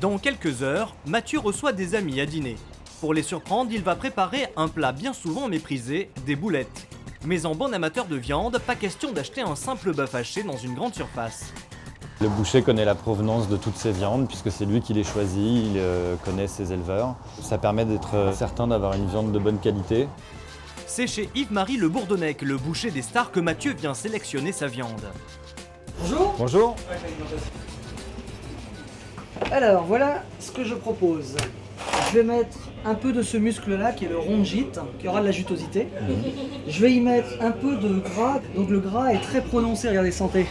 Dans quelques heures, Mathieu reçoit des amis à dîner. Pour les surprendre, il va préparer un plat bien souvent méprisé, des boulettes. Mais en bon amateur de viande, pas question d'acheter un simple bœuf haché dans une grande surface. Le boucher connaît la provenance de toutes ces viandes puisque c'est lui qui les choisit, il connaît ses éleveurs. Ça permet d'être certain d'avoir une viande de bonne qualité. C'est chez Yves-Marie Le Bourdonnec, le boucher des stars, que Mathieu vient sélectionner sa viande. Bonjour. Bonjour. Alors voilà ce que je propose. Je vais mettre un peu de ce muscle-là qui est le rongite, qui aura de la jutosité. Je vais y mettre un peu de gras, donc le gras est très prononcé, regardez, sentez.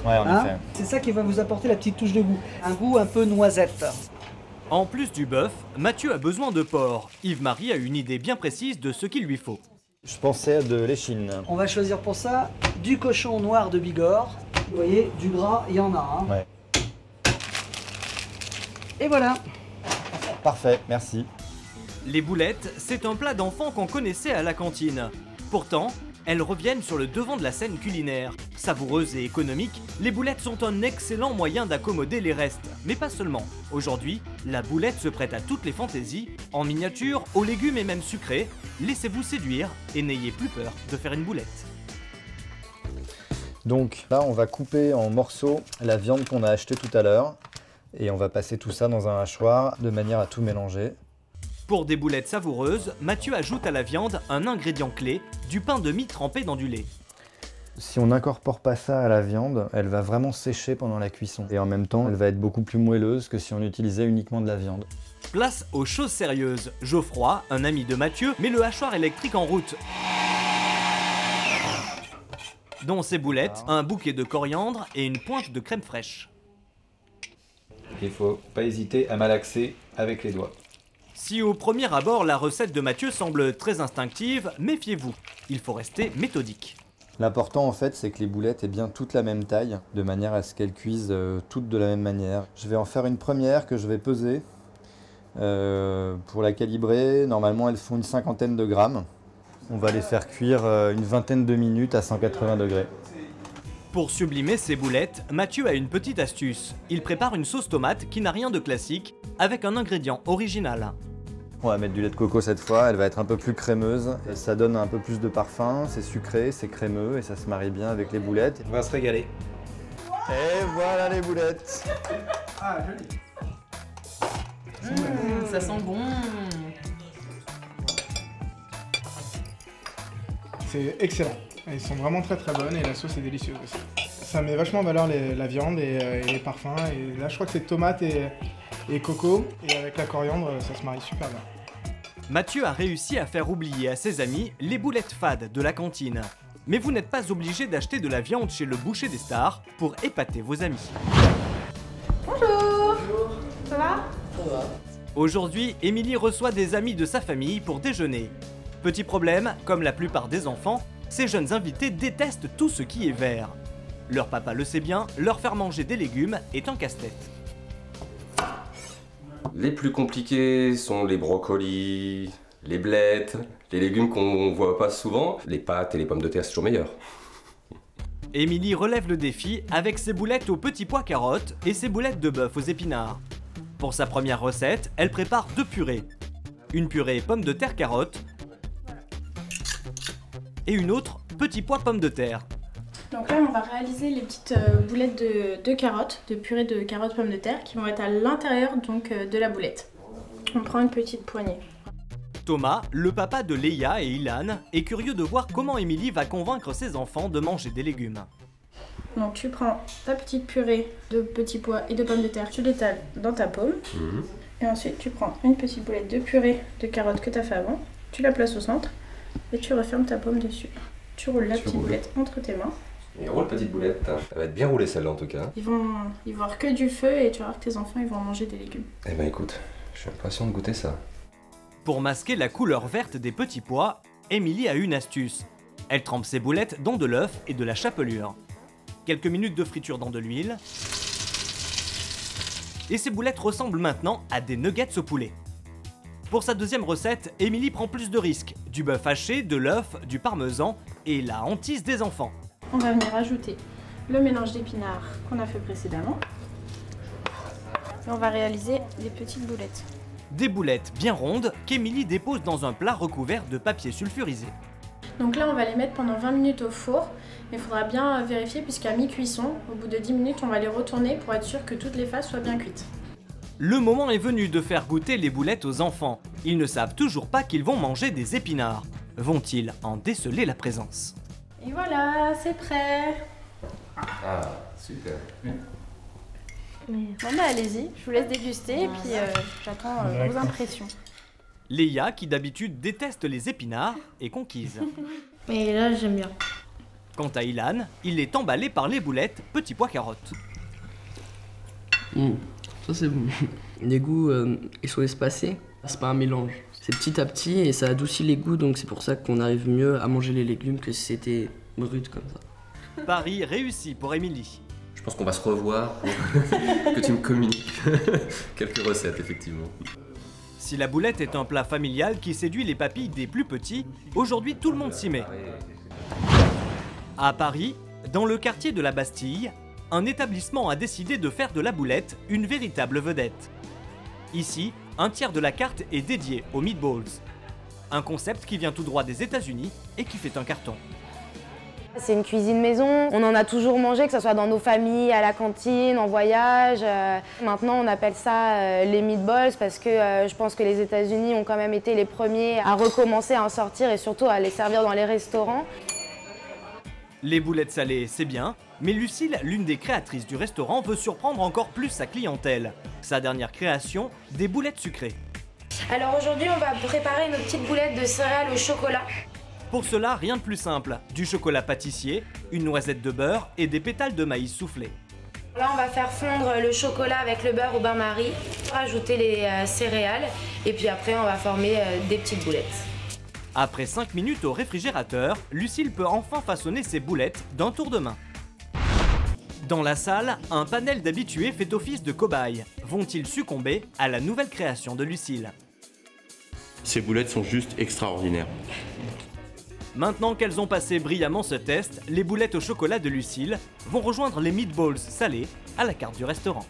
Ouais, en effet. C'est ça qui va vous apporter la petite touche de goût. Un goût un peu noisette. En plus du bœuf, Mathieu a besoin de porc. Yves-Marie a une idée bien précise de ce qu'il lui faut. Je pensais à de l'échine. On va choisir pour ça du cochon noir de Bigorre. Vous voyez, du gras, il y en a. Ouais. Et voilà. Parfait, merci. Les boulettes, c'est un plat d'enfant qu'on connaissait à la cantine. Pourtant, elles reviennent sur le devant de la scène culinaire. Savoureuses et économiques, les boulettes sont un excellent moyen d'accommoder les restes. Mais pas seulement. Aujourd'hui, la boulette se prête à toutes les fantaisies. En miniature, aux légumes et même sucrés, laissez-vous séduire et n'ayez plus peur de faire une boulette. Donc là, on va couper en morceaux la viande qu'on a achetée tout à l'heure. Et on va passer tout ça dans un hachoir de manière à tout mélanger. Pour des boulettes savoureuses, Mathieu ajoute à la viande un ingrédient clé, du pain de mie trempé dans du lait. Si on n'incorpore pas ça à la viande, elle va vraiment sécher pendant la cuisson. Et en même temps, elle va être beaucoup plus moelleuse que si on utilisait uniquement de la viande. Place aux choses sérieuses. Geoffroy, un ami de Mathieu, met le hachoir électrique en route. Dans ses boulettes, un bouquet de coriandre et une pointe de crème fraîche. Il faut pas hésiter à malaxer avec les doigts. Si au premier abord la recette de Mathieu semble très instinctive, méfiez-vous, il faut rester méthodique. L'important en fait, c'est que les boulettes aient bien toutes la même taille, de manière à ce qu'elles cuisent toutes de la même manière. Je vais en faire une première que je vais peser. Pour la calibrer, normalement elles font une 50aine de grammes. On va les faire cuire une 20aine de minutes à 180 degrés. Pour sublimer ses boulettes, Mathieu a une petite astuce. Il prépare une sauce tomate qui n'a rien de classique, avec un ingrédient original. On va mettre du lait de coco cette fois, elle va être un peu plus crémeuse. Ça donne un peu plus de parfum, c'est sucré, c'est crémeux et ça se marie bien avec les boulettes. On va se régaler. Et voilà les boulettes. Ah, joli. Ça sent bon. C'est excellent. Elles sont vraiment très très bonnes et la sauce est délicieuse aussi. Ça met vachement en valeur la viande et les parfums. Et là je crois que c'est tomate et coco. Et avec la coriandre, ça se marie super bien. Mathieu a réussi à faire oublier à ses amis les boulettes fades de la cantine. Mais vous n'êtes pas obligé d'acheter de la viande chez le boucher des stars pour épater vos amis. Bonjour. Ça va? Aujourd'hui, Émilie reçoit des amis de sa famille pour déjeuner. Petit problème, comme la plupart des enfants, ces jeunes invités détestent tout ce qui est vert. Leur papa le sait bien, leur faire manger des légumes est un casse-tête. Les plus compliqués sont les brocolis, les blettes, les légumes qu'on voit pas souvent. Les pâtes et les pommes de terre, c'est toujours meilleur. Émilie relève le défi avec ses boulettes aux petits pois carottes et ses boulettes de bœuf aux épinards. Pour sa première recette, elle prépare deux purées. Une purée pommes de terre carottes et une autre petits pois pommes de terre. Donc là, on va réaliser les petites boulettes de carottes, de purée de carottes pommes de terre, qui vont être à l'intérieur donc de la boulette. On prend une petite poignée. Thomas, le papa de Léa et Ilan, est curieux de voir comment Émilie va convaincre ses enfants de manger des légumes. Donc tu prends ta petite purée de petits pois et de pommes de terre, tu l'étales dans ta paume. Et ensuite, tu prends une petite boulette de purée de carottes que tu as fait avant, tu la places au centre et tu refermes ta paume dessus. Tu roules la petite boulette entre tes mains. Et roule petite boulette, elle va être bien roulée celle-là en tout cas. Ils vont y voir que du feu et tu vas voir que tes enfants ils vont manger des légumes. Eh ben écoute, je suis impatient de goûter ça. Pour masquer la couleur verte des petits pois, Émilie a une astuce. Elle trempe ses boulettes dans de l'œuf et de la chapelure. Quelques minutes de friture dans de l'huile. Et ses boulettes ressemblent maintenant à des nuggets au poulet. Pour sa deuxième recette, Émilie prend plus de risques. Du bœuf haché, de l'œuf, du parmesan et la hantise des enfants. On va venir ajouter le mélange d'épinards qu'on a fait précédemment. Et on va réaliser des petites boulettes. Des boulettes bien rondes qu'Émilie dépose dans un plat recouvert de papier sulfurisé. Donc là, on va les mettre pendant 20 minutes au four. Il faudra bien vérifier puisqu'à mi-cuisson, au bout de 10 minutes, on va les retourner pour être sûr que toutes les faces soient bien cuites. Le moment est venu de faire goûter les boulettes aux enfants. Ils ne savent toujours pas qu'ils vont manger des épinards. Vont-ils en déceler la présence? Et voilà, c'est prêt. Ah, super. Bon bah allez-y, je vous laisse déguster et puis j'attends vos impressions. Léa, qui d'habitude déteste les épinards, est conquise. Mais là, j'aime bien. Quant à Ilan, il est emballé par les boulettes petits pois carottes. Ça c'est bon. Les goûts, ils sont espacés. C'est pas un mélange. C'est petit à petit et ça adoucit les goûts, donc c'est pour ça qu'on arrive mieux à manger les légumes que si c'était brut comme ça. Pari réussi pour Émilie. Je pense qu'on va se revoir pour que tu me communiques quelques recettes, effectivement. Si la boulette est un plat familial qui séduit les papilles des plus petits, aujourd'hui tout le monde s'y met. À Paris, dans le quartier de la Bastille, un établissement a décidé de faire de la boulette une véritable vedette. Ici, un tiers de la carte est dédié aux meatballs. Un concept qui vient tout droit des États-Unis et qui fait un carton. C'est une cuisine maison, on en a toujours mangé, que ce soit dans nos familles, à la cantine, en voyage. Maintenant on appelle ça les meatballs parce que je pense que les États-Unis ont quand même été les premiers à recommencer à en sortir et surtout à les servir dans les restaurants. Les boulettes salées, c'est bien, mais Lucille, l'une des créatrices du restaurant, veut surprendre encore plus sa clientèle. Sa dernière création, des boulettes sucrées. Alors aujourd'hui on va préparer nos petites boulettes de céréales au chocolat. Pour cela, rien de plus simple, du chocolat pâtissier, une noisette de beurre et des pétales de maïs soufflés. Là on va faire fondre le chocolat avec le beurre au bain-marie, rajouter les céréales et puis après on va former des petites boulettes. Après 5 minutes au réfrigérateur, Lucille peut enfin façonner ses boulettes d'un tour de main. Dans la salle, un panel d'habitués fait office de cobayes. Vont-ils succomber à la nouvelle création de Lucille? Ces boulettes sont juste extraordinaires. Maintenant qu'elles ont passé brillamment ce test, les boulettes au chocolat de Lucille vont rejoindre les meatballs salés à la carte du restaurant.